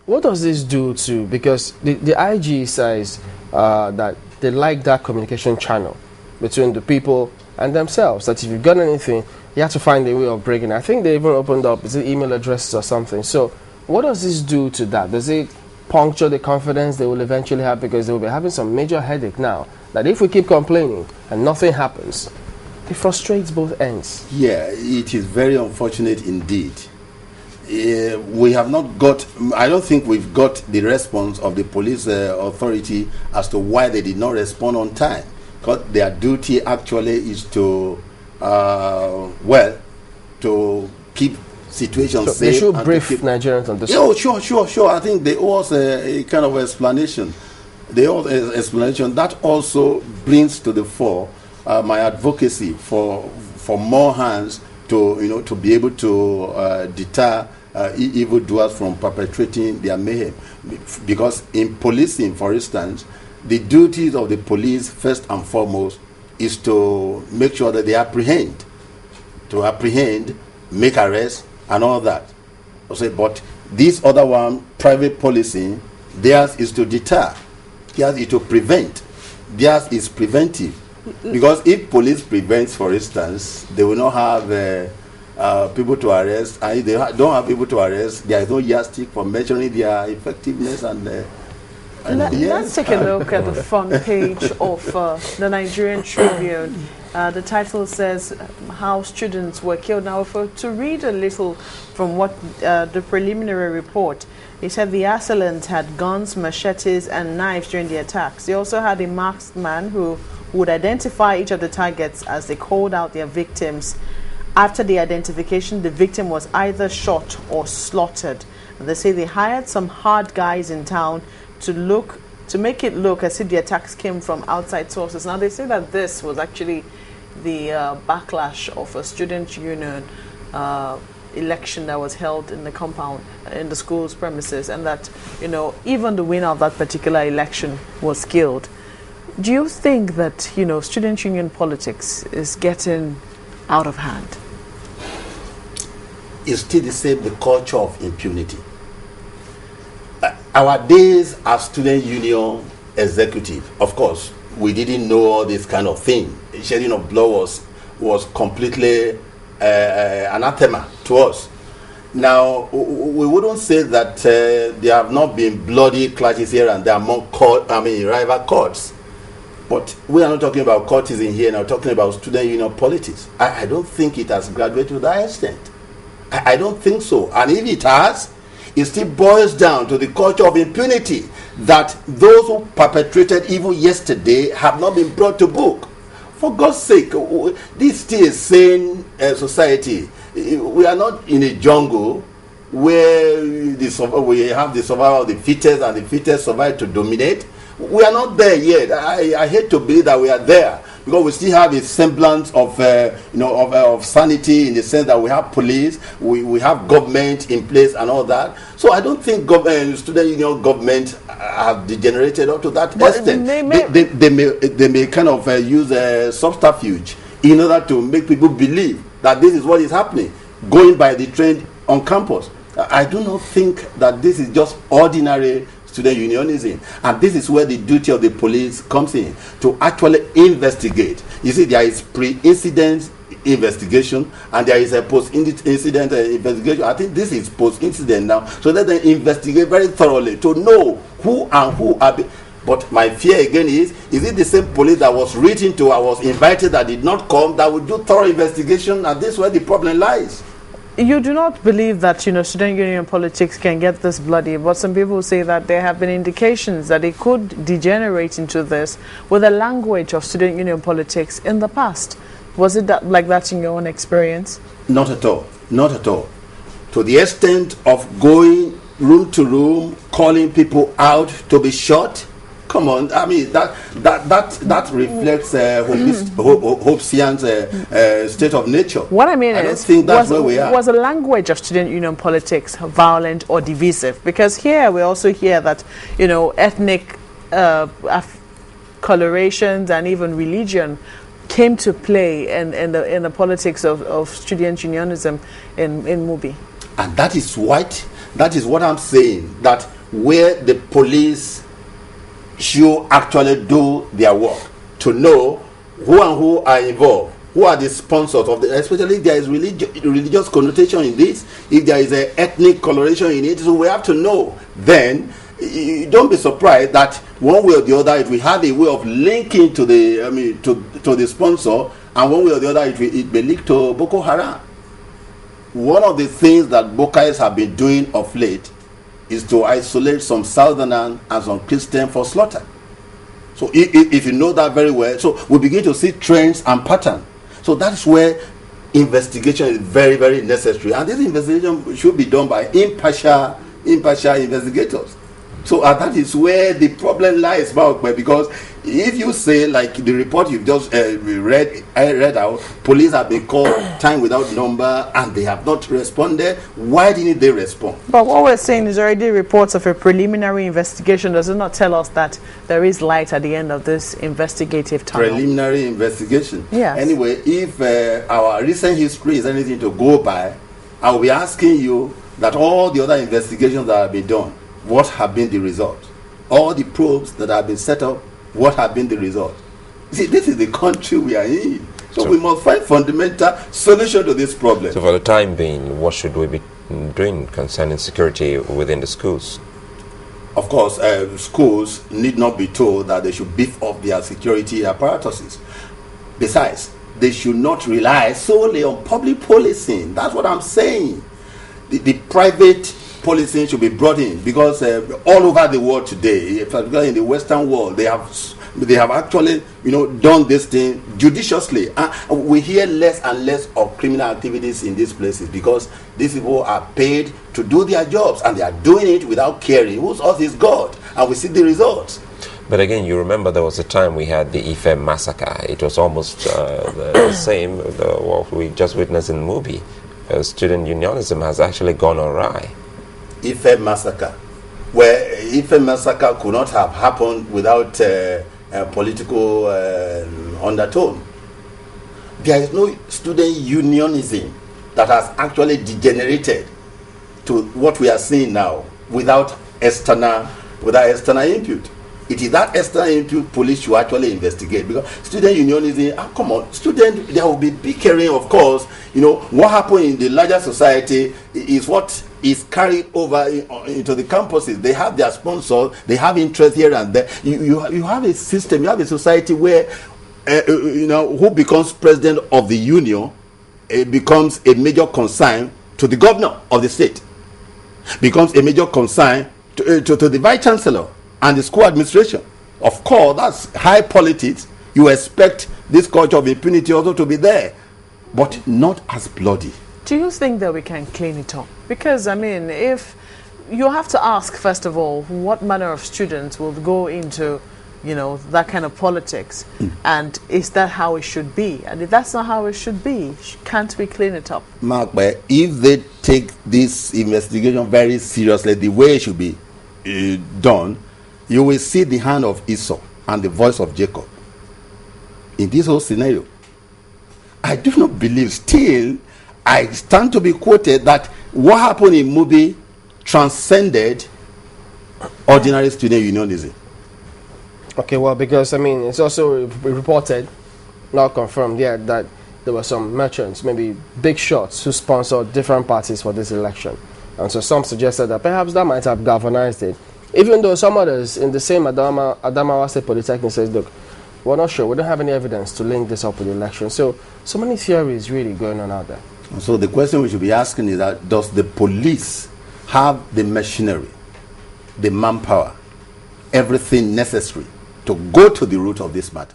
What does this do to, because the IG says that they like that communication channel between the people and themselves, that if you've got anything, you have to find a way of breaking it. I think they even opened up, is it email addresses or something? So what does this do to that? Does it puncture the confidence they will eventually have, because they will be having some major headache now, that if we keep complaining and nothing happens, it frustrates both ends? Yeah, it is very unfortunate indeed. We have not got, I don't think we've got the response of the police authority as to why they did not respond on time. Because their duty actually is to, to keep situations safe. They should brief Nigerians on this. Yeah, sure. I think they owe us a kind of explanation. They owe an explanation. That also brings to the fore my advocacy for more hands to to be able to deter evildoers from perpetrating their mayhem. Because in policing, for instance, the duties of the police first and foremost is to make sure that they apprehend, make arrests and all that. But this other one, private policing, theirs is to deter, theirs is to prevent, theirs is preventive. Because if police prevents, for instance, they will not have people to arrest, and if they don't have people to arrest, there is no yardstick for measuring their effectiveness. Let's take a look at the front page of the Nigerian Tribune. The title says how students were killed. Now, to read a little from what the preliminary report, they said the assailants had guns, machetes, and knives during the attacks. They also had a masked man who would identify each of the targets as they called out their victims. After the identification, the victim was either shot or slaughtered. And they say they hired some hard guys in town to make it look as if the attacks came from outside sources. Now, they say that this was actually the backlash of a student union election that was held in the compound, in the school's premises, and that, even the winner of that particular election was killed. Do you think that, student union politics is getting out of hand? It's still the same, the culture of impunity. Our days as student union executive, of course, we didn't know all this kind of thing. Shedding of blood was completely anathema to us. Now, we wouldn't say that there have not been bloody clashes here and there among rival courts. But we are not talking about courtism here now, talking about student union politics. I don't think it has graduated to that extent. I don't think so. And if it has, it still boils down to the culture of impunity, that those who perpetrated evil yesterday have not been brought to book. For God's sake, this still a sane society. We are not in a jungle where we have the survival of the fittest and the fittest survive to dominate. We are not there yet. I hate to believe that we are there, because we still have a semblance of of sanity, in the sense that we have police, we have government in place and all that. So I don't think student union government have degenerated up to that extent. They may kind of use a subterfuge in order to make people believe that this is what is happening, going by the trend on campus. I do not think that this is just ordinary student unionism, and this is where the duty of the police comes in, to actually investigate. You see, there is pre-incident investigation and there is a post-incident investigation. I think this is post-incident now, so that they investigate very thoroughly to know who are but my fear again is it the same police that was written to, I was invited, that did not come, that will do thorough investigation? And this is where the problem lies. You do not believe that, student union politics can get this bloody, but some people say that there have been indications that it could degenerate into this with the language of student union politics in the past. Was it like that in your own experience? Not at all. Not at all. To the extent of going room to room, calling people out to be shot. Come on, I mean that reflects Hobbesian state of nature. What I mean I don't think that's where we are. Was the language of student union politics violent or divisive? Because here we also hear that ethnic colorations and even religion came to play in the politics of student unionism in Mubi. And that is what I'm saying, that where the police should actually do their work to know who and who are involved, who are the sponsors of the, especially if there is religious connotation in this, if there is an ethnic coloration in it, so we have to know. Then don't be surprised that one way or the other it will have a way of linking to the to the sponsor, and one way or the other it may link to Boko Haram. One of the things that Bokais have been doing of late is to isolate some Southerners and some Christians for slaughter. So if you know that very well, so we begin to see trends and patterns. So that's where investigation is very, very necessary. And this investigation should be done by impartial investigators. So that is where the problem lies, because if you say, like the report you've just read out, police have been called time without number and they have not responded, why didn't they respond? But what we're saying is already reports of a preliminary investigation. Does it not tell us that there is light at the end of this investigative tunnel? Preliminary investigation? Yes. Anyway, if our recent history is anything to go by, I will be asking you that all the other investigations that have been done, what have been the results? All the probes that have been set up, what have been the results? See, this is the country we are in. So we must find fundamental solution to this problem. So for the time being, what should we be doing concerning security within the schools? Of course, schools need not be told that they should beef up their security apparatuses. Besides, they should not rely solely on public policing. That's what I'm saying. The private policing should be brought in, because all over the world today, particularly in the Western world, they have actually done this thing judiciously. We hear less and less of criminal activities in these places because these people are paid to do their jobs, and they are doing it without caring whose earth is God, and we see the results. But again, you remember there was a time we had the Ife massacre. It was almost the same what we just witnessed in the movie. Student unionism has actually gone awry. Ife massacre, where Ife massacre could not have happened without a political undertone. There is no student unionism that has actually degenerated to what we are seeing now without external input. It is that external input police should actually investigate, because student unionism, come on, there will be bickering, of course. What happened in the larger society is what is carried over into the campuses. They have their sponsors, they have interest here and there. You have a system, you have a society where who becomes president of the union becomes a major concern to the governor of the state, becomes a major concern to the vice chancellor and the school administration. Of course, that's high politics. You expect this culture of impunity also to be there, but not as bloody. Do you think that we can clean it up? Because, if you have to ask, first of all, what manner of students will go into, that kind of politics? And is that how it should be? And if that's not how it should be, can't we clean it up? Mark, but if they take this investigation very seriously, the way it should be done, you will see the hand of Esau and the voice of Jacob in this whole scenario. I do not believe, still, I stand to be quoted that what happened in Mubi transcended ordinary student unionism. Okay, well, because it's also reported, not confirmed yet, that there were some merchants, maybe big shots, who sponsored different parties for this election. And so some suggested that perhaps that might have galvanized it. Even though some others in the same Adamawa State Polytechnic says, look, we're not sure, we don't have any evidence to link this up with the election. So many theories really going on out there. So the question we should be asking is that, does the police have the machinery, the manpower, everything necessary to go to the root of this matter?